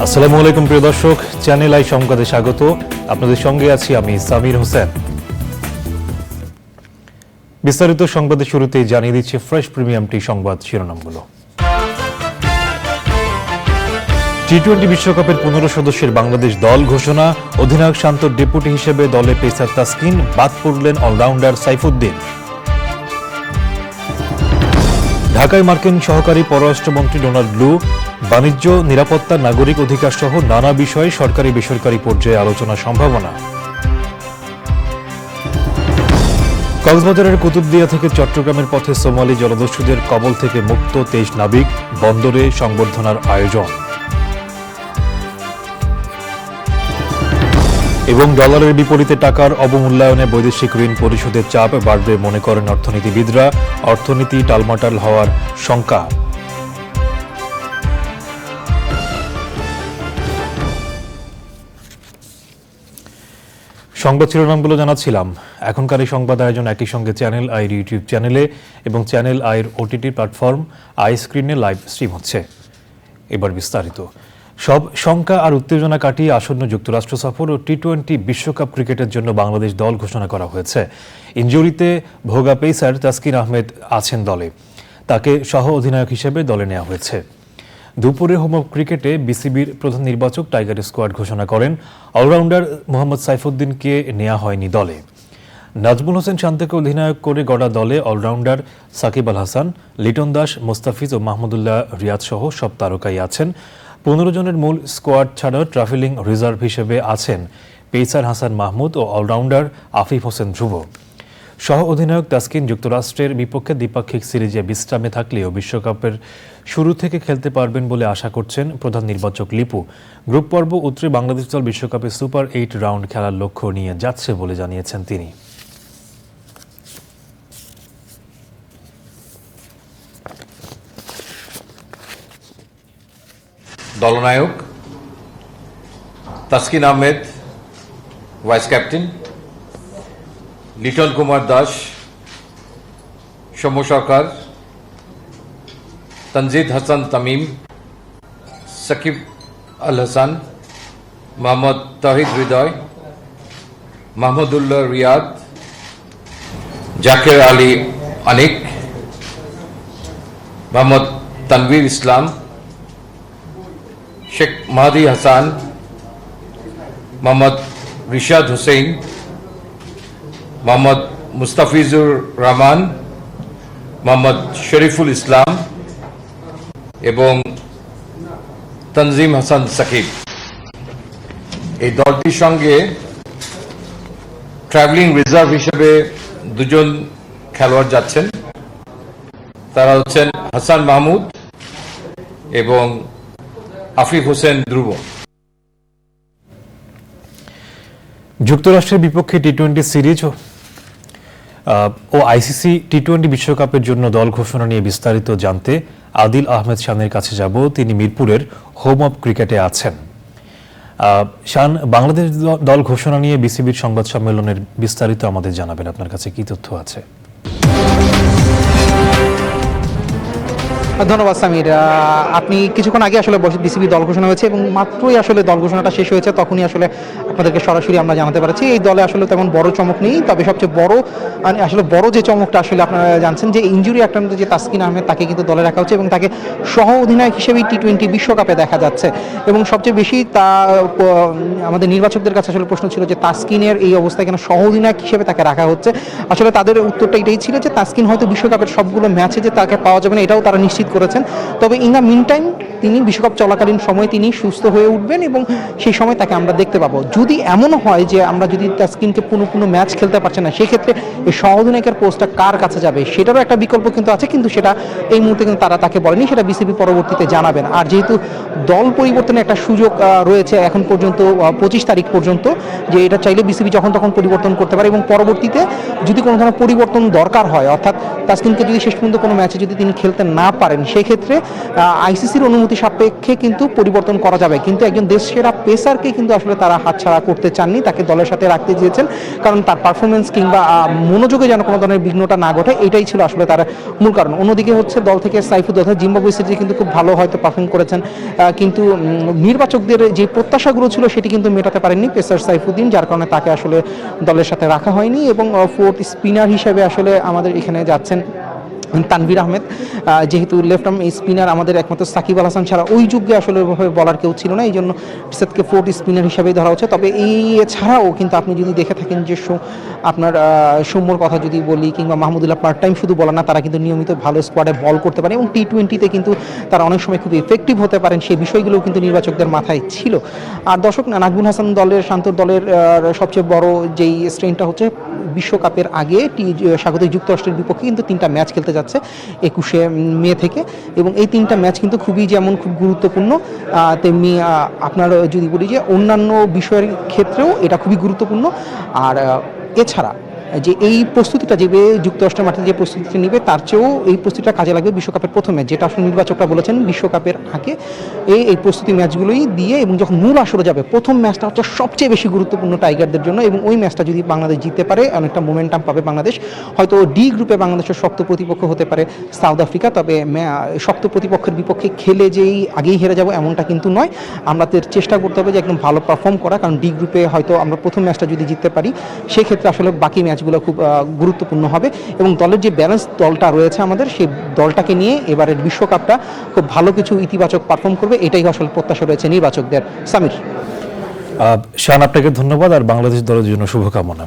আসসালামু আলাইকুম প্রিয় দর্শক, চ্যানেল আই সংবাদে স্বাগত। আপনাদের সঙ্গে আছি আমি সামির হোসেন। বিস্তারিত সংবাদের শুরুতেই জানিয়ে দিচ্ছি ফ্রেশ প্রিমিয়াম টি সংবাদ শিরোনামগুলো। টি-20 বিশ্বকাপের 15 সদস্যের বাংলাদেশ দল ঘোষণা। অধিনায়ক শান্তর ডেপুটি হিসেবে দলে পেসার তাসকিন, বাদ পড়লেন অলরাউন্ডার সাইফুদ্দিন। ঢাকায় মার্কিন সহকারী পররাষ্ট্রমন্ত্রী ডোনাল্ড ব্লু বাণিজ্য, নিরাপত্তা, নাগরিক অধিকার সহ নানা বিষয়ে সরকারি বেসরকারি পর্যায়ে আলোচনার সম্ভাবনা। কক্সবাজারের কুতুবদিয়া থেকে চট্টগ্রামের পথে সোমালি জলদস্যুদের কবল থেকে মুক্ত 23 নাবিক, বন্দরে সংবর্ধনার আয়োজন। এবং ডলারের বিপরীতে টাকার অবমূল্যায়নে বৈদেশিক ঋণ পরিশোধের চাপ বাড়বে মনে করেন অর্থনীতিবিদরা। অর্থনীতি টালমাটাল হওয়ার শঙ্কা। সংবাদ শিরোনামগুলো জানাচ্ছিলাম। এখনকার এই সংবাদ আয়োজন একই সঙ্গে চ্যানেল আইর ইউটিউব চ্যানেলে এবং চ্যানেল আইর ওটিটি প্ল্যাটফর্ম আই স্ক্রিনে লাইভ স্ট্রিম হচ্ছে। এবার বিস্তারিত। সব শঙ্কা আর উত্তেজনা কাটিয়ে আসন্ন যুক্তরাষ্ট্র সফর ও টি-20 বিশ্বকাপ ক্রিকেটের জন্য বাংলাদেশ দল ঘোষণা করা হয়েছে। ইনজুরিতে ভোগা পেসার তাসকিন আহমেদ আছেন দলে, তাকে সহ অধিনায়ক হিসেবে দলে নেওয়া হয়েছে। দুপুরে হোম অফ ক্রিকেটে বিসিবির প্রধান নির্বাচক টাইগার স্কোয়াড ঘোষণা করেন। অলরাউন্ডার মোহাম্মদ সাইফুদ্দিনকে নেওয়া হয়নি দলে। নাজমুল হোসেন শান্তকে অধিনায়ক করে গড়া দলে অলরাউন্ডার সাকিব আল হাসান, লিটন দাস, মোস্তাফিজ ও মাহমুদুল্লাহ রিয়াদ সহ সব তারকাই আছেন। 15 জনের মূল স্কোয়াড ছাড়াও ট্রাভেলিং রিজার্ভ হিসেবে আছেন পেসার হাসান মাহমুদ ও অলরাউন্ডার আফিফ হোসেন ধ্রুব। সহ অধিনায়ক তাসকিন যুক্তরাষ্ট্রের বিপক্ষে দ্বিপাক্ষিক সিরিজে বিশ্রামে থাকলেও বিশ্বকাপের শুরু থেকে খেলতে পারবেন বলে আশা করছেন প্রধান নির্বাচক লিপু। গ্রুপ পর্ব উতরে বাংলাদেশ দল বিশ্বকাপে সুপার 8 রাউন্ড খেলার লক্ষ্য নিয়ে যাচ্ছে বলে জানিয়েছেন তিনি। দলনায়ক তাসকিন আহমেদ, ভাইস ক্যাপ্টেন লিটন কুমার দাস, সৌম্য সরকার, তনজিদ হাসান তামিম, সাকিব আল হাসান, মোহাম্মদ তহিদ হৃদয়, মাহমুদুল্লাহ রিয়াদ, জাকের আলী অনিক, মোহাম্মদ তানভীর ইসলাম, শেখ মাহাদি হাসান, মোহাম্মদ রিশাদ হুসেন, মোহাম্মদ মুস্তাফিজুর রহমান, মোহাম্মদ শরীফুল ইসলাম এবং তনজিম হাসান সাকিব। এই দলটির সঙ্গে ট্রাভেলিং রিজার্ভ হিসেবে 2 জন খেলোয়াড় যাচ্ছেন। তারা হচ্ছেন হাসান মাহমুদ এবং আফিফ হোসেন ধ্রুব। যুক্তরাষ্ট্রের বিপক্ষে টি-20 সিরিজ ও আইসিসি টি-20 বিশ্বকাপের জন্য দল ঘোষণা নিয়ে বিস্তারিত জানতে আদিল আহমেদ শানের কাছে যাব। তিনি মিরপুরের হোম অফ ক্রিকেটে আছেন। শান, বাংলাদেশ দল ঘোষণা নিয়ে বিসিবির সংবাদ সম্মেলনের বিস্তারিত আমাদের জানাবেন। আপনার কাছে কি তথ্য আছে? ধন্যবাদ সামির। আপনি কিছুক্ষণ আগে আসলে বিসিবি দল ঘোষণা হয়েছে এবং মাত্রই আসলে দল ঘোষণাটা শেষ হয়েছে, তখনই আসলে আপনাদেরকে সরাসরি আমরা জানাতে পারছি এই দলে আসলে তেমন বড় চমক নেই। তবে সবচেয়ে বড় যে চমকটা আসলে আপনারা জানছেন যে ইনজুরি আক্রান্ত যে তাসকিন আহমেদ, তাকে কিন্তু দলে রাখা হচ্ছে এবং তাকে সহ অধিনায়ক হিসেবেই টি-20 বিশ্বকাপে দেখা যাচ্ছে। এবং সবচেয়ে বেশি আমাদের নির্বাচকদের কাছে আসলে প্রশ্ন ছিল যে তাসকিনের এই অবস্থায় কেন সহ অধিনায়ক হিসেবে তাকে রাখা হচ্ছে। আসলে তাদের উত্তরটা এটাই ছিল যে তাসকিন হয়তো বিশ্বকাপের সবগুলো ম্যাচে যে তাকে পাওয়া যাবে না, এটাও তারা নিশ্চিত নিশ্চিত করেছেন। তবে ইন দ্য মিন টাইম তিনি বিশ্বকাপ চলাকালীন সময়ে তিনি সুস্থ হয়ে উঠবেন এবং সেই সময় তাকে আমরা দেখতে পাবো। যদি এমন হয় যে আমরা যদি তাসকিনকে পুরো ম্যাচ খেলতে পারছে না, সেক্ষেত্রে এই সহ-অধিনায়কের পোস্টটা কার কাছে যাবে সেটারও একটা বিকল্প কিন্তু আছে, কিন্তু সেটা এই মুহূর্তে কিন্তু তারা তাকে বলেনি, সেটা বিসিবি পরবর্তীতে জানাবেন। আর যেহেতু দল পরিবর্তনের একটা সুযোগ রয়েছে এখন পর্যন্ত 25 তারিখ পর্যন্ত, যে এটা চাইলে বিসিবি যখন তখন পরিবর্তন করতে পারে এবং পরবর্তীতে যদি কোনো ধরনের পরিবর্তন দরকার হয়, অর্থাৎ তাসকিনকে যদি শেষ পর্যন্ত কোনো ম্যাচে যদি তিনি খেলতে না পারেন, সেক্ষেত্রে আইসিসির অনুমতি সাপেক্ষে কিন্তু পরিবর্তন করা যাবে। কিন্তু একজন দেশসেরা পেসারকে কিন্তু আসলে তারা হাতছাড়া করতে চাননি, তাকে দলের সাথে রাখতে চেয়েছেন, কারণ তার পারফরমেন্স কিংবা মনোযোগে যেন কোনো ধরনের বিঘ্নটা না ঘটে, এটাই ছিল আসলে তার মূল কারণ। অন্যদিকে হচ্ছে দল থেকে সাইফুদ্দিন অর্থাৎ জিম্বাবুয়ে সিরিজে কিন্তু খুব ভালো হয়তো পারফর্ম করেছেন, কিন্তু নির্বাচকদের যে প্রত্যাশাগুলো ছিল সেটি কিন্তু মেটাতে পারেননি পেসার সাইফুদ্দিন, যার কারণে তাকে আসলে দলের সাথে রাখা হয়নি। এবং ফোর্থ স্পিনার হিসেবে আসলে আমাদের এখানে যাচ্ছেন তানভীর আহমেদ, যেহেতু লেফট আর্ম স্পিনার আমাদের একমাত্র সাকিব আল হাসান ছাড়া ওই যুগে আসলে ওইভাবে বলার কেউ ছিল না, এই জন্য সেটকে ফোর্থ স্পিনার হিসেবেই ধরা হচ্ছে। তবে এই ছাড়াও কিন্তু আপনি যদি দেখে থাকেন যে আপনার সৌম্যর কথা যদি বলি, কিংবা মাহমুদুল্লাহ পার্ট টাইম শুধু বলা না, তারা কিন্তু নিয়মিত ভালো স্কোয়াডে বল করতে পারে এবং টি-20-তে কিন্তু তারা অনেক সময় খুব ইফেক্টিভ হতে পারেন, সেই বিষয়গুলোও কিন্তু নির্বাচকদের মাথায় ছিল। আর দর্শক, নাজমুল হাসান দলের শান্তর দলের সবচেয়ে বড় যেই স্ট্রেনটা হচ্ছে বিশ্বকাপের আগে স্বাগতিক যুক্তরাষ্ট্রের বিপক্ষে কিন্তু 3টা ম্যাচ খেলতে যাচ্ছে 21শে মে থেকে, এবং এই 3টা ম্যাচ কিন্তু খুবই যেমন খুব গুরুত্বপূর্ণ, তেমনি আপনার যদি বলি যে অন্যান্য বিষয়ের ক্ষেত্রেও এটা খুবই গুরুত্বপূর্ণ। আর এছাড়া যে এই প্রস্তুতিটা যে যুক্তরাষ্ট্রের মাঠে যে প্রস্তুতিটা নেবে, তার চেয়েও এই প্রস্তুতিটা কাজে লাগবে বিশ্বকাপের প্রথম ম্যাচ, যেটা আসলে নির্বাচকরা বলেছেন বিশ্বকাপের আগে এই প্রস্তুতি ম্যাচগুলোই দিয়ে, এবং যখন মূল আসরে যাবে প্রথম ম্যাচটা হচ্ছে সবচেয়ে বেশি গুরুত্বপূর্ণ টাইগারদের জন্য, এবং ওই ম্যাচটা যদি বাংলাদেশ জিততে পারে অনেকটা মোমেন্টাম পাবে বাংলাদেশ। হয়তো ডি গ্রুপে বাংলাদেশের শক্ত প্রতিপক্ষ হতে পারে সাউথ আফ্রিকা, তবে শক্ত প্রতিপক্ষের বিপক্ষে খেলে যেই আগেই হেরে যাব এমনটা কিন্তু নয়, আমাদের চেষ্টা করতে হবে যে একদম ভালো পারফর্ম করা, কারণ ডি গ্রুপে হয়তো আমরা প্রথম ম্যাচটা যদি জিততে পারি সেক্ষেত্রে আসলে বাকি ম্যাচগুলো খুব গুরুত্বপূর্ণ হবে। এবং দলের যে ব্যালেন্স দলটা রয়েছে আমাদের, সেই দলটাকে নিয়ে এবারের বিশ্বকাপটা খুব ভালো কিছু ইতিবাচক পারফর্ম করবে, এটাই আসলে প্রত্যাশা রয়েছে নির্বাচকদের। সামির, শান, আপনাকে ধন্যবাদ আর বাংলাদেশ দলের জন্য শুভকামনা।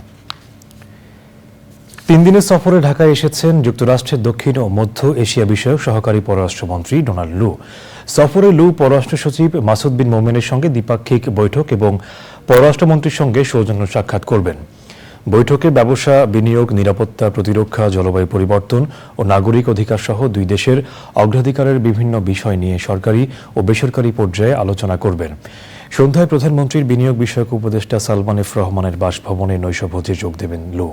3 দিনের সফরে ঢাকায় এসেছেন যুক্তরাষ্ট্রের দক্ষিণ ও মধ্য এশিয়া বিষয়ক সহকারী পররাষ্ট্রমন্ত্রী ডোনাল্ড লু। সফরে লু পররাষ্ট্র সচিব মাসুদ বিন মোমেনের সঙ্গে দ্বিপাক্ষিক বৈঠক এবং পররাষ্ট্রমন্ত্রীর সঙ্গে সৌজন্য সাক্ষাৎ করবেন। বৈঠকে ব্যবসা, বিনিয়োগ, নিরাপত্তা, প্রতিরক্ষা, জলবায়ু পরিবর্তন ও নাগরিক অধিকার সহ দুই দেশের অগ্রাধিকারের বিভিন্ন বিষয় নিয়ে সরকারি ও বেসরকারি পর্যায়ে আলোচনা করবেন। সন্ধ্যায় প্রধানমন্ত্রীর বিনিয়োগ বিষয়ক উপদেষ্টা সালমান এফ রহমানের বাসভবনে নৈশভোজে যোগ দেবেন লু।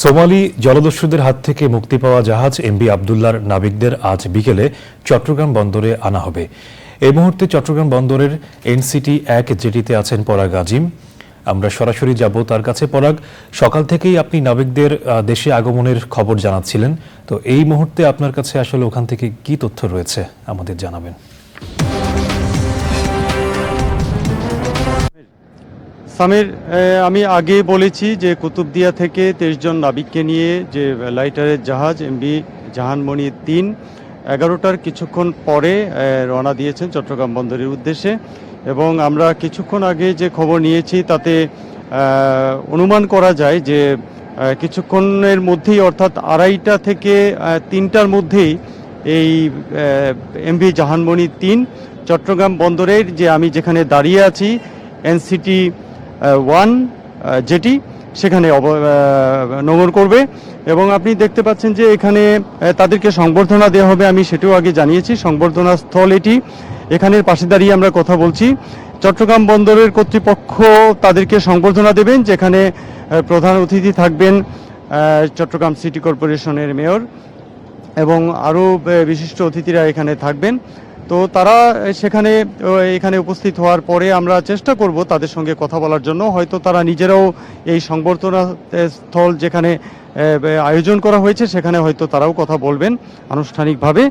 সোমালি জলদস্যুদের হাত থেকে মুক্তি পাওয়া জাহাজ এমভি আবদুল্লাহর নাবিকদের আজ বিকেলে চট্টগ্রাম বন্দরে আনা হবে। এই মুহূর্তে চট্টগ্রাম বন্দরের NCT-1 জেটিতে আছেন পরাগ আজিম। আমরা সরাসরি যাব তার কাছে। পরাগ, সকাল থেকেই আপনি নাবিকদের দেশে আগমনের খবর জানাচ্ছিলেন, তো এই মুহূর্তে আপনার কাছে আসলে ওখান থেকে কি তথ্য রয়েছে আমাদের জানাবেন। সামির, আমি আগে বলেছি যে কুতুবদিয়া থেকে 23 জন নাবিককে নিয়ে যে লাইটারের জাহাজ এমভি জাহানমণি 3 11টার কিছুক্ষণ পরে রওনা দিয়েছেন চট্টগ্রাম বন্দরের উদ্দেশ্যে, এবং আমরা কিছুক্ষণ আগে যে খবর নিয়েছি তাতে অনুমান করা যায় যে কিছুক্ষণের মধ্যেই, অর্থাৎ 2:30 থেকে 3টার মধ্যেই এই এমভি জাহানমণি 3 চট্টগ্রাম বন্দরের যে আমি যেখানে দাঁড়িয়ে আছি NCT-1 জেটি সেখানে নোঙর করবে। এবং আপনি দেখতে পাচ্ছেন যে এখানে তাদেরকে সংবর্ধনা দেওয়া হবে, আমি সেটাও আগে জানিয়েছি, সংবর্ধনা স্থল এটি। এখানের পাশে দাঁড়িয়ে আমরা কথা বলছি। চট্টগ্রাম বন্দরের কর্তৃপক্ষ তাদেরকে সংবর্ধনা দেবেন, যেখানে প্রধান অতিথি থাকবেন চট্টগ্রাম সিটি কর্পোরেশনের মেয়র এবং আরও বিশিষ্ট অতিথিরা এখানে থাকবেন। তো তারা এখানে উপস্থিত হওয়ার পরে আমরা চেষ্টা করব তাদের সঙ্গে কথা বলার জন্য। হয়তো তারা নিজেরাও এই সংবর্ধনা স্থল যেখানে আয়োজন করা হয়েছে সেখানে হয়তো তারাও কথা বলবেন আনুষ্ঠানিকভাবে।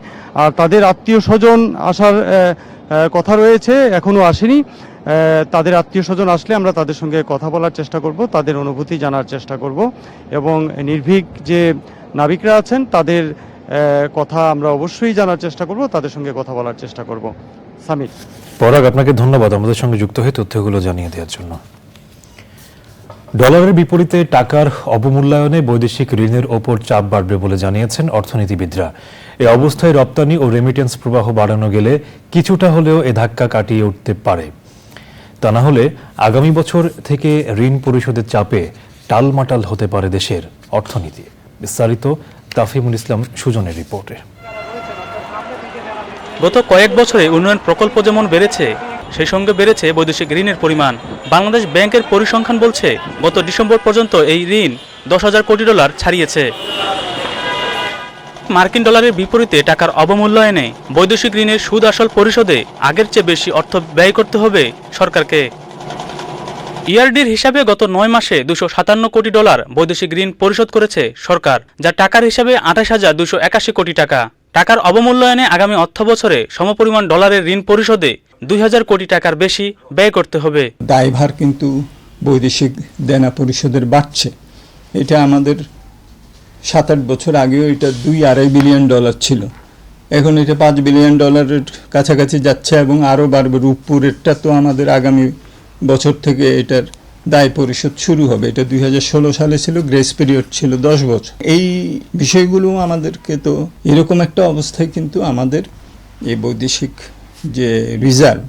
আর তাদের আত্মীয় স্বজন আসার কথা রয়েছে, এখনও আসেনি। তাদের আত্মীয় স্বজন আসলে আমরা তাদের সঙ্গে কথা বলার চেষ্টা করব, তাদের অনুভূতি জানার চেষ্টা করব, এবং নির্ভীক যে নাবিকরা আছেন তাদের কথা আমরা অবশ্যই জানার চেষ্টা করব, তাদের সঙ্গে কথা বলার চেষ্টা করব। সামিট। পরাগ, আপনাকে ধন্যবাদ আমাদের সঙ্গে যুক্ত হয়ে তথ্যগুলো জানিয়ে দেওয়ার জন্য। ডলারের বিপরীতে টাকার অবমূল্যায়নে বৈদেশিক ঋণের ওপর চাপ বাড়বে বলে জানিয়েছেন অর্থনীতিবিদরা। এই অবস্থায় রপ্তানি ও রেমিটেন্স প্রবাহ বাড়ানো গেলে কিছুটা হলেও এ ধাক্কা কাটিয়ে উঠতে পারে। তা না হলে আগামী বছর থেকে ঋণ পরিশোধের চাপে টালমাটাল হতে পারে দেশের অর্থনীতি। বিস্তারিত তাফিমুল ইসলাম সুজনের রিপোর্টে। গত কয়েক বছরে উন্নয়ন প্রকল্প যেমন বেড়েছে, সেই সঙ্গে বেড়েছে বৈদেশিক ঋণের পরিমাণ। বাংলাদেশ ব্যাংকের পরিসংখ্যান বলছে গত ডিসেম্বর পর্যন্ত এই ঋণ 10,000 কোটি ডলার ছাড়িয়েছে। মার্কিন ডলারের বিপরীতে টাকার অবমূল্যায়নে বৈদেশিক ঋণের সুদ আসল পরিশোধে আগের চেয়ে বেশি অর্থ ব্যয় করতে হবে সরকারকে। ইআরডির হিসাবে গত 9 মাসে 257 কোটি ডলার বৈদেশিক ঋণ পরিশোধ করেছে সরকার, যা টাকার হিসাবে 28,281 কোটি টাকা। টাকার অবমূল্যায়নে আগামী অর্থবছরে সমপরিমাণ ডলারের ঋণ পরিশোধে 2,000 কোটি টাকার বেশি ব্যয় করতে হবে। দায়ভার কিন্তু বৈদেশিক দেনা পরিশোধের বাড়ছে। এটা আমাদের 7-8 বছর আগেও এটা 2-2.5 বিলিয়ন ডলার ছিল, এখন এটা 5 বিলিয়ন ডলারের কাছাকাছি যাচ্ছে এবং আরও বাড়বে। রূপপুরেরটা তো আমাদের আগামী বছর থেকে এটার দায় পরিশোধ শুরু হবে। এটা 2016 সালে ছিল, গ্রেস পিরিয়ড ছিল 10 বছর। এই বিষয়গুলো আমাদেরকে তো এরকম একটা অবস্থায় কিন্তু আমাদের এই বৈদেশিক যে রিজার্ভ,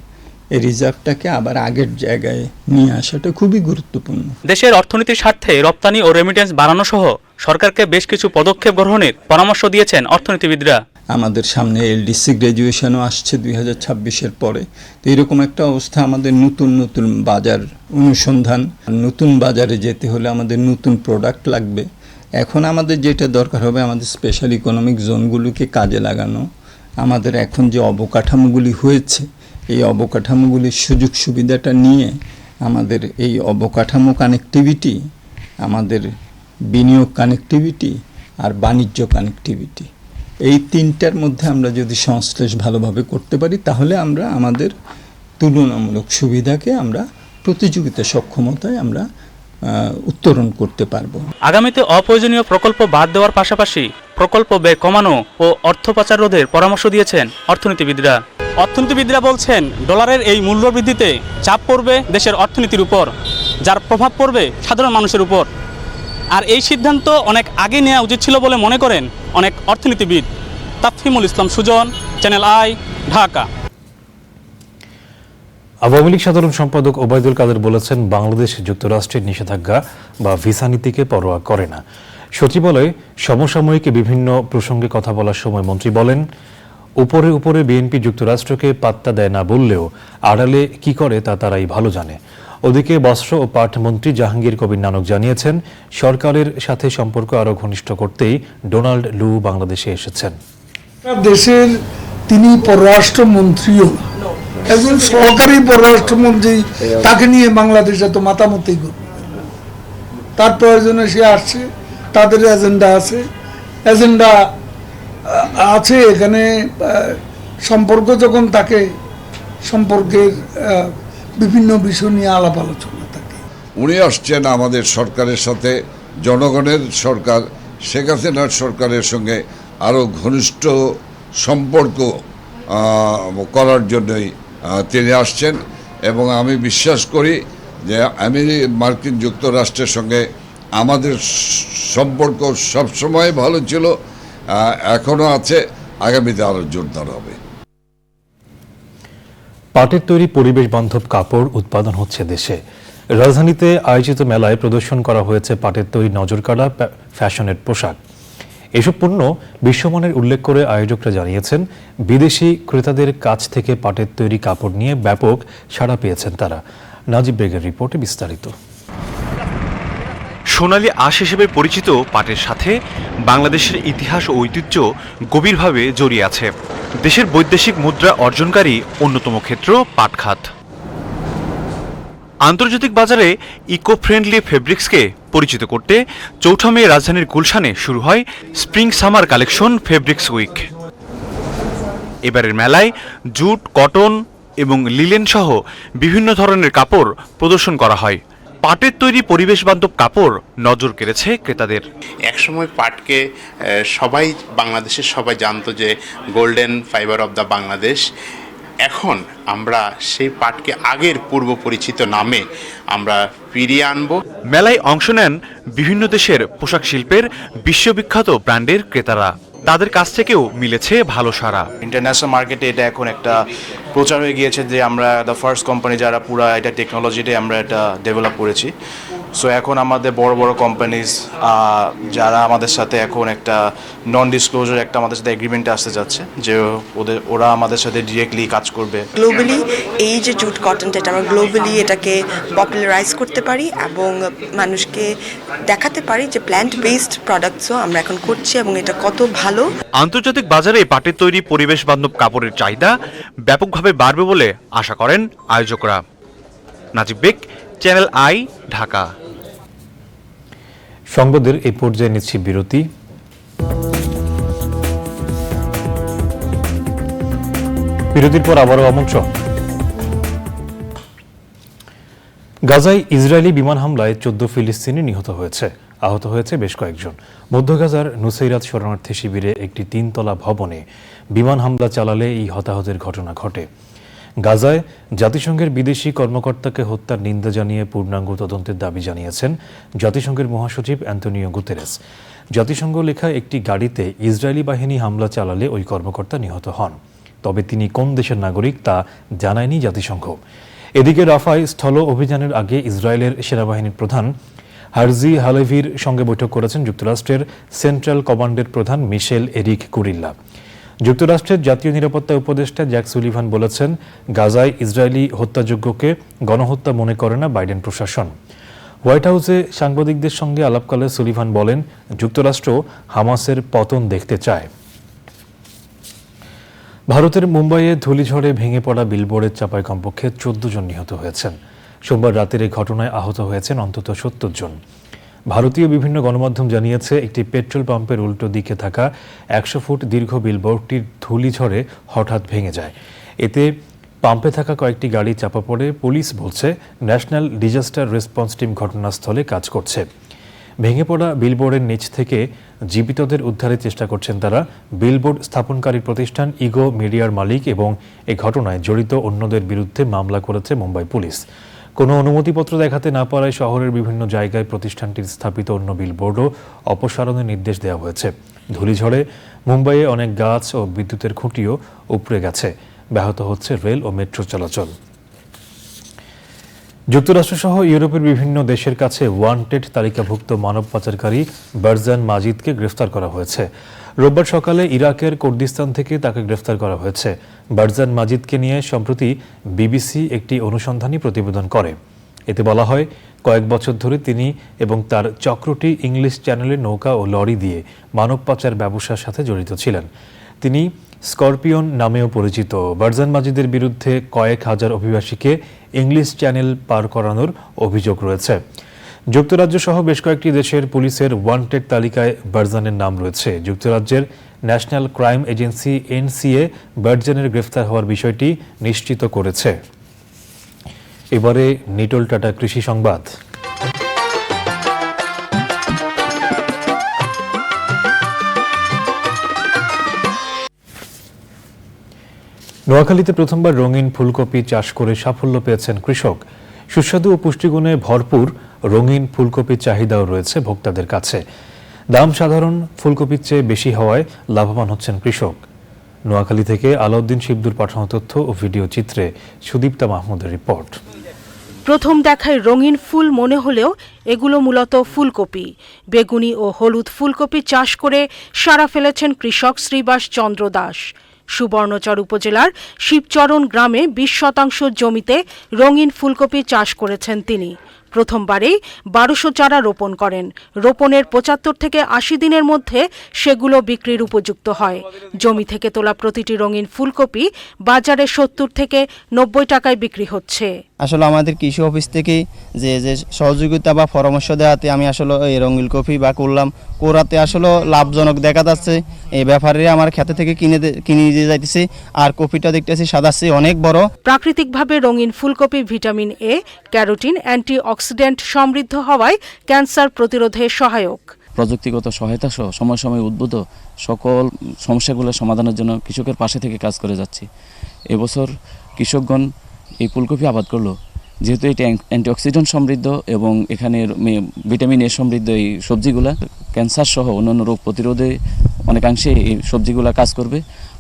এই রিজার্ভটাকে আবার আগের জায়গায় নিয়ে আসাটা খুবই গুরুত্বপূর্ণ। দেশের অর্থনীতির স্বার্থে রপ্তানি ও রেমিটেন্স বাড়ানো সহ সরকারকে বেশ কিছু পদক্ষেপ গ্রহণের পরামর্শ দিয়েছেন অর্থনীতিবিদরা। আমাদের সামনে এলডিসি গ্র্যাজুয়েশনও আসছে 2026-এর পরে। তো এরকম একটা অবস্থা, আমাদের নতুন নতুন বাজার অনুসন্ধান, নতুন বাজারে যেতে হলে আমাদের নতুন প্রোডাক্ট লাগবে। এখন আমাদের যেটা দরকার হবে, আমাদের স্পেশাল ইকোনমিক জোনগুলোকে কাজে লাগানো। আমাদের এখন যে অবকাঠামোগুলি হয়েছে, এই অবকাঠামোগুলির সুযোগ সুবিধাটা নিয়ে আমাদের এই অবকাঠামো কানেক্টিভিটি, আমাদের বিনিয়োগ কানেক্টিভিটি আর বাণিজ্য কানেক্টিভিটি, এই তিনটার মধ্যে আমরা যদি সংশ্লেষ ভালোভাবে করতে পারি, তাহলে আমরা আমাদের তুলনামূলক সুবিধাকে আমরা প্রতিযোগিতা সক্ষমতায় আমরা উত্তরণ করতে পারবো। আগামীতে অপ্রয়োজনীয় প্রকল্প বাদ দেওয়ার পাশাপাশি প্রকল্প ব্যয় কমানো ও অর্থ পাচার রোধের পরামর্শ দিয়েছেন অর্থনীতিবিদরা। অর্থনীতিবিদরা বলছেন ডলারের এই মূল্যবৃদ্ধিতে চাপ পড়বে দেশের অর্থনীতির উপর, যার প্রভাব পড়বে সাধারণ মানুষের উপর। আর এই সিদ্ধান্ত অনেক আগে নেওয়া উচিত ছিল বলে মনে করেন অনেক অর্থনীতিবিদ। তাফহিমুল ইসলাম সুজন, চ্যানেল আই, ঢাকা। আওয়ামী লীগ সাধারণ সম্পাদক ওবায়দুল কাদের বলেছেন, বাংলাদেশ যুক্তরাষ্ট্রের নিষেধাজ্ঞা বা ভিসা নীতিকে পরোয়া করে না। সচিবালয়ে সমসাময়িক বিভিন্ন প্রসঙ্গে কথা বলার সময় মন্ত্রী বলেন, উপরে উপরে বিএনপি যুক্তরাষ্ট্রকে পাত্তা দেয় না বললেও আড়ালে কি করে তা তারাই ভালো জানে। ওদিকে বস্ত্র ও পাট মন্ত্রী জাহাঙ্গীর কবির নানক জানিয়েছেন, সরকারের সাথে সম্পর্ক আরও ঘনিষ্ঠ করতেই ডোনাল্ড লু বাংলাদেশে এসেছেন। দেশের তিনি পররাষ্ট্রমন্ত্রীও, একজন সহকারী পররাষ্ট্রমন্ত্রী, তাকে নিয়ে বাংলাদেশ এত মাতামতি করবে? তার প্রয়োজনে সে আসছে, তাদের এজেন্ডা আছে এখানে। সম্পর্ক যখন তাকে সম্পর্কের বিভিন্ন বিষয় নিয়ে আলাপ আলোচনা থাকে। উনি আসছেন আমাদের সরকারের সাথে, জনগণের সরকার শেখ হাসিনার সরকারের সঙ্গে আরও ঘনিষ্ঠ সম্পর্ক করার জন্যই তিনি আসছেন। এবং আমি বিশ্বাস করি যে মার্কিন যুক্তরাষ্ট্রের সঙ্গে আমাদের সম্পর্ক সবসময় ভালো ছিল, এখনও আছে, আগামীতে আরও জোরদার হবে। পাটের তৈরি পরিবেশ বান্ধব কাপড় উৎপাদন হচ্ছে দেশে। রাজধানীতে আয়োজিত মেলায় প্রদর্শন করা হয়েছে পাটের তৈরি নজরকাড়া ফ্যাশনের পোশাক। এসব পণ্য বিশ্বমানের উল্লেখ করে আয়োজকরা জানিয়েছেন, বিদেশি ক্রেতাদের কাছ থেকে পাটের তৈরি কাপড় নিয়ে ব্যাপক সাড়া পেয়েছেন তারা। নাজিব বেগের রিপোর্টে বিস্তারিত। সোনালী আঁশ হিসেবে পরিচিত পাটের সাথে বাংলাদেশের ইতিহাস ও ঐতিহ্য গভীরভাবে জড়িয়ে আছে। দেশের বৈদেশিক মুদ্রা অর্জনকারী অন্যতম ক্ষেত্র পাট খাত। আন্তর্জাতিক বাজারে ইকো ফ্রেন্ডলি ফেব্রিক্সকে পরিচিত করতে ৪ মে রাজধানীর গুলশানে শুরু হয় spring summer collection fabrics week. এবারের মেলায় জুট, কটন এবং লিলেন সহ বিভিন্ন ধরনের কাপড় প্রদর্শন করা হয়। পাটের তৈরি পরিবেশ বান্ধব কাপড় নজর কেড়েছে ক্রেতাদের। একসময় পাটকে বাংলাদেশের সবাই জানতো যে golden fibre of the Bangladesh. এখন আমরা সেই পাটকে আগের পূর্ব পরিচিত নামে আমরা ফিরিয়ে আনব। মেলায় অংশ নেন বিভিন্ন দেশের পোশাক শিল্পের বিশ্ববিখ্যাত ব্র্যান্ডের ক্রেতারা। তাদের কাছ থেকেও মিলেছে ভালো সাড়া। ইন্টারন্যাশনাল মার্কেটে এটা এখন একটা প্রচার হয়ে গিয়েছে যে আমরা দ্য ফার্স্ট কোম্পানি যারা পুরো এটা টেকনোলজিতে আমরা এটা ডেভেলপ করেছি। সো এখন আমাদের বড় বড় কোম্পানিজ যারা আমাদের সাথে এখন একটা নন ডিসক্লোজার একটা আমাদের সাথে এগ্রিমেন্টে আসতে যাচ্ছে যে ওরা আমাদের সাথে ডিরেক্টলি কাজ করবে। গ্লোবালি এই যে জুট কটনটা এটা আমরা গ্লোবালি এটাকে পপুলারাইজ করতে পারি এবং মানুষকে দেখাতে পারি যে প্ল্যান্ট বেসড প্রোডাক্টসও আমরা এখন করছি এবং এটা কত ভালো। আন্তর্জাতিক বাজারে পাটের তৈরি পরিবেশ বান্ধব কাপড়ের চাহিদা ব্যাপকভাবে বাড়বে বলে আশা করেন আয়োজকরা। নাজিব বেগ, চ্যানেল আই, ঢাকা। সংবাদের এই পর্যায়ে নিচ্ছি বিরতি। বিরতির পর আবারও আমন্ত্রণ। গাজায় ইসরায়েলি বিমান হামলায় 14 ফিলিস্তিনি নিহত হয়েছে, আহত হয়েছে বেশ কয়েকজন। মধ্য গাজার নুসাইরাত শরণার্থী শিবিরে একটি 3তলা ভবনে বিমান হামলা চালালে এই হতাহতের ঘটনা ঘটে। গাজায় জাতিসংঘের বিদেশি কর্মকর্তাকে হত্যার নিন্দা জানিয়ে পূর্ণাঙ্গ তদন্তের দাবি জানিয়েছেন জাতিসংঘের মহাসচিব অ্যান্তোনিও গুতেরেস। জাতিসংঘ লেখা একটি গাড়িতে ইসরায়েলি বাহিনী হামলা চালালে ওই কর্মকর্তা নিহত হন, তবে তিনি কোন দেশের নাগরিক তা জানায়নি জাতিসংঘ। এদিকে রাফায় স্থল অভিযানের আগে ইসরায়েলের সেনাবাহিনীর প্রধান হার্জি হালেভির সঙ্গে বৈঠক করেছেন যুক্তরাষ্ট্রের সেন্ট্রাল কমান্ডের প্রধান মিশেল এরিক কুরিল্লা। যুক্তরাষ্ট্রের জাতীয় নিরাপত্তা উপদেষ্টা জ্যাক সুলিভান বলেছেন, গাজায় ইসরায়েলি হত্যাযজ্ঞকে গণহত্যা মনে করে না বাইডেন প্রশাসন। হোয়াইট হাউসে সাংবাদিকদের সঙ্গে আলাপকালে সুলিভান বলেন, যুক্তরাষ্ট্র হামাসের পতন দেখতে চায়। ভারতের মুম্বাইয়ে ধূলিঝড়ে ভেঙে পড়া বিলবোর্ডের চাপায় কমপক্ষে 14 জন নিহত হয়েছেন। সোমবার রাতের এই ঘটনায় আহত হয়েছেন অন্তত 70 জন। ভারতীয় বিভিন্ন গণমাধ্যম জানিয়েছে, একটি পেট্রোল পাম্পের উল্টো দিকে থাকা 100 ফুট দীর্ঘ বিলবোর্ডটির ধূলিঝড়ে হঠাৎ ভেঙে যায়। এতে পাম্পে থাকা কয়েকটি গাড়ি চাপা পড়ে। পুলিশ বলছে, ন্যাশনাল ডিজাস্টার রেসপন্স টিম ঘটনাস্থলে কাজ করছে। ভেঙে পড়া বিলবোর্ডের নিচ থেকে জীবিতদের উদ্ধারের চেষ্টা করছেন তারা। বিলবোর্ড স্থাপনকারী প্রতিষ্ঠান ইগো মিডিয়ার মালিক এবং এই ঘটনায় জড়িত অন্যদের বিরুদ্ধে মামলা করেছে মুম্বাই পুলিশ। কোনো অনুমতিপত্র দেখাতে না পারায় শহরের বিভিন্ন জায়গায় প্রতিষ্ঠানটির স্থাপিত অন্য বিলবোর্ডও অপসারণের নির্দেশ দেওয়া হয়েছে। ধূলিঝড়ে মুম্বাইয়ে অনেক গাছ ও বিদ্যুতের খুঁটিও উপড়ে গেছে। ব্যাহত হচ্ছে রেল ও মেট্রো চলাচল। যুক্তরাষ্ট্রসহ ইউরোপের বিভিন্ন দেশের কাছে ওয়ান্টেড তালিকাভুক্ত মানব পাচারকারী বারজান মাজিদকে গ্রেফতার করা হয়েছে। রোববার সকালে ইরাকের কুর্দিস্তান থেকে তাকে গ্রেফতার করা হয়েছে। বারজান মাজিদকে নিয়ে সম্প্রতি বিবিসি একটি অনুসন্ধানী প্রতিবেদন করে। এতে বলা হয়, কয়েক বছর ধরে তিনি এবং তার চক্রটি ইংলিশ চ্যানেলের নৌকা ও লরি দিয়ে মানব পাচার ব্যবসার সাথে জড়িত ছিলেন। তিনি স্করপিয়ন নামেও পরিচিত। বারজান মাজিদের বিরুদ্ধে কয়েক হাজার অভিবাসীকে ইংলিশ চ্যানেল পার করানোর অভিযোগ রয়েছে। যুক্তরাজ্য সহ বেশ কয়েকটি দেশের পুলিশের ওয়ান্টেড তালিকায় বারজানের নাম রয়েছে। যুক্তরাজ্যের ন্যাশনাল ক্রাইম এজেন্সি এনসিএ বারজানের গ্রেফতার হওয়ার বিষয়টি নিশ্চিত করেছে। এবারে নিটল টাটা কৃষি সংবাদ। নোয়াখালীতে প্রথমবার রঙিন ফুলকপি চাষ করে সাফল্য পেয়েছেন কৃষক। সুস্বাদু ও পুষ্টিগুণে ভরপুর রঙিন ফুলকপির চাহিদাও রয়েছে ভোক্তাদের কাছে। দাম সাধারণ ফুলকপির চেয়ে বেশি হওয়ায় লাভবান হচ্ছেন কৃষক। নোয়াখালী থেকে আলাউদ্দিন শিবদুর পাঠানো তথ্য ও ভিডিও চিত্রে সুদীপ্তা মাহমুদের রিপোর্ট। প্রথম দেখায় রঙিন ফুল মনে হলেও এগুলো মূলত ফুলকপি। বেগুনি ও হলুদ ফুলকপি চাষ করে সাড়া ফেলেছেন কৃষক শ্রীবাস চন্দ্র দাস। সুবর্ণচর উপজেলার শিবচরণ গ্রামে 20% জমিতে রঙিন ফুলকপি চাষ করেছেন তিনি। প্রথমবারেই 1200 চারা রোপণ করেন। রোপণের 75 থেকে 80 দিনের মধ্যে সেগুলো বিক্রির উপযুক্ত হয়। জমি থেকে তোলা প্রতিটি রঙিন ফুলকপি বাজারে 70 থেকে 90 টাকায় বিক্রি হচ্ছে। আসলে আমাদের কৃষি অফিস থেকে যে সহযোগিতা বা পরামর্শ দেওয়াতে আমি আসলে এই রঙিন কপি বা করলাম করাতে আসলে লাভজনক দেখা যাচ্ছে। এই ব্যাপারে আমার খেতে থেকে কিনে দিয়ে যাইতেছি। আর কপিটা দেখতেছি সাদাচ্ছে অনেক বড়। প্রাকৃতিকভাবে রঙিন ফুলকপি vitamin A, carotene, anti oxidant সমৃদ্ধ হওয়ায় ক্যান্সার প্রতিরোধে সহায়ক। প্রযুক্তিগত সহায়তা সহ সময় সময় উদ্ভূত সকল সমস্যাগুলো সমাধানের জন্য কৃষকের পাশে থেকে কাজ করে যাচ্ছি। এবছর কৃষকগণ এই ফুলকপি আবাদ করলো, যেহেতু এটি অ্যান্টিঅক্সিডেন্ট সমৃদ্ধ এবং এখানে ভিটামিন এ সমৃদ্ধ এই সবজিগুলা ক্যান্সার সহ অন্যান্য রোগ প্রতিরোধে অনেকাংশে এই সবজিগুলা কাজ করবে।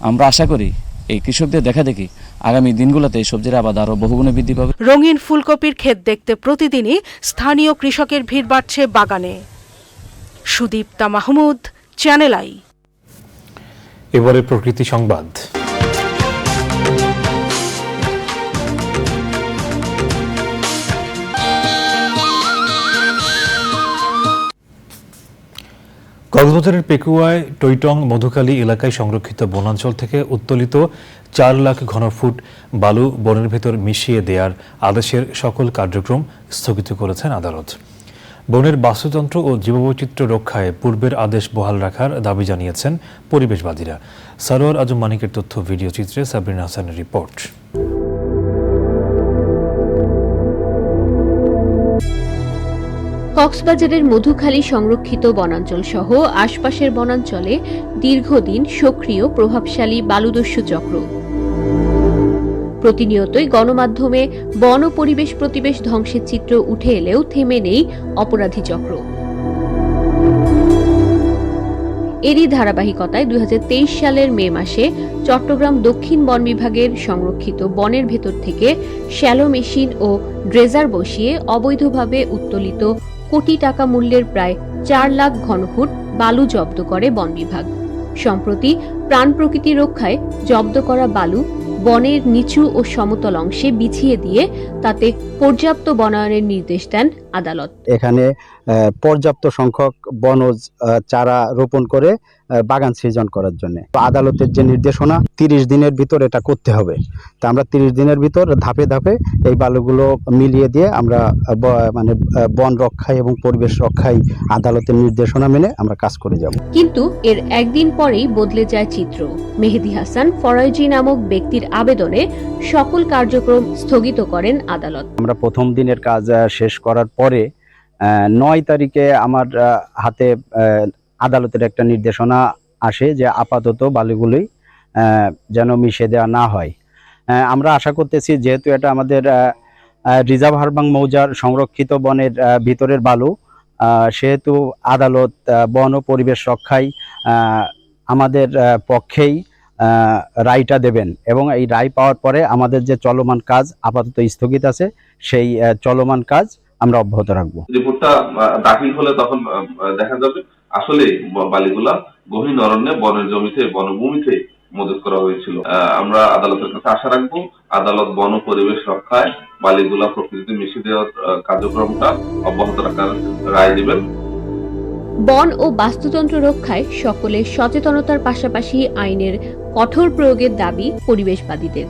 আমরা আশা করি এই কৃষকদের দেখা দেখি আগামী দিনগুলোতে এই সবজির আবাদ আরও বহুগুণে বৃদ্ধি পাবে। রঙিন ফুলকপির ক্ষেত দেখতে প্রতিদিনই স্থানীয় কৃষকের ভিড় বাড়ছে বাগানে। Sudipta Mahmud, channel I. এবারে প্রকৃতি সংবাদ। কক্সবাজারের পেকুয়ায় টৈটং মধুখালী এলাকায় সংরক্ষিত বনাঞ্চল থেকে উত্তোলিত 4 লাখ ঘনফুট বালু বনের ভেতর মিশিয়ে দেওয়ার আদেশের সকল কার্যক্রম স্থগিত করেছেন আদালত। বনের বাস্তুতন্ত্র ও জীববৈচিত্র্য রক্ষায় পূর্বের আদেশ বহাল রাখার দাবি জানিয়েছেন পরিবেশবাদীরা। সারোয়ার আজম মানিকের তথ্য, ভিডিও চিত্রে সাবরিনা হাসানের রিপোর্ট। কক্সবাজারের মধুখালী সংরক্ষিত বনাঞ্চল সহ আশপাশের বনাঞ্চলে দীর্ঘদিন সক্রিয় প্রভাবশালী বালুদস্যু চক্র। প্রতিনিয়তই গণমাধ্যমে বন ও পরিবেশ প্রতিবেশ ধ্বংসের চিত্র উঠে এলেও থেমে নেই অপরাধী চক্র। এরই ধারাবাহিকতায় 2023 সালের মে মাসে চট্টগ্রাম দক্ষিণ বন বিভাগের সংরক্ষিত বনের ভেতর থেকে শ্যালো মেশিন ও ড্রেজার বসিয়ে অবৈধভাবে উত্তোলিত কোটি টাকা মূল্যের প্রায় 4 লাখ ঘনফুট বালু জব্দ করে বন বিভাগ। সম্প্রতি প্রাণ প্রকৃতি রক্ষায় জব্দ করা বালু বনের নিচু ও সমতল অংশে বিছিয়ে দিয়ে তাতে পর্যাপ্ত বনায়নের নির্দেশ দেন আদালত। এখানে পর্যাপ্ত সংখ্যক বনজ চারা রোপণ করে বাগান সৃজন করার জন্য আদালতের যে নির্দেশনা 30 দিনের ভিতর এটা করতে হবে। তা আমরা 30 দিনের ভিতর ধাপে ধাপে এই বালুগুলো মিলিয়ে দিয়ে আমরা মানে বন রক্ষায় এবং পরিবেশ রক্ষায় আদালতের নির্দেশনা মেনে আমরা কাজ করে যাব। কিন্তু এর একদিন পরেই বদলে যায় চিত্র। মেহেদি হাসান ফরাইজি নামক ব্যক্তির আবেদনে সকল কার্যক্রম স্থগিত করেন আদালত। আমরা প্রথম দিনের কাজ শেষ করার পরে 9 তারিখে আমার হাতে আদালতের একটা নির্দেশনা আসে যে আপাতত বালুগুলি যেন মিশে দেওয়া না হয়। আমরা আশা করতেছি যেহেতু এটা আমাদের রিজার্ভ হারবাং মৌজার সংরক্ষিত বনের ভিতরের বালু, সেহেতু আদালত বন ও পরিবেশ রক্ষায় আমাদের পক্ষেই রায়টা দেবেন এবং এই রায় পাওয়ার পরে আমাদের যে চলমান কাজ আপাতত স্থগিত আছে সেই চলমান কাজ আমরা অব্যাহত রাখবো। রিপোর্টটা দাখিল হলে তখন দেখা যাবে আসলে বালিগুলা গহীন অরণ্যে বনের জমিতে বনভূমিতে মজুত করা হয়েছিল। আমরা আদালতের কাছে আশা রাখবো আদালত বন ও পরিবেশ রক্ষায় বালিগুলা প্রকৃতিতে মিশিয়ে দেওয়ার কার্যক্রমটা অব্যাহত রাখার রায় দেবেন। বন ও বাস্তুতন্ত্র রক্ষায় সকলের সচেতনতার পাশাপাশি আইনের কঠোর প্রয়োগের দাবি পরিবেশবাদীদের।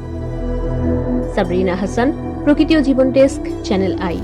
সাবরিনা হাসান, প্রকৃতি ও জীবন ডেস্ক, চ্যানেল আই।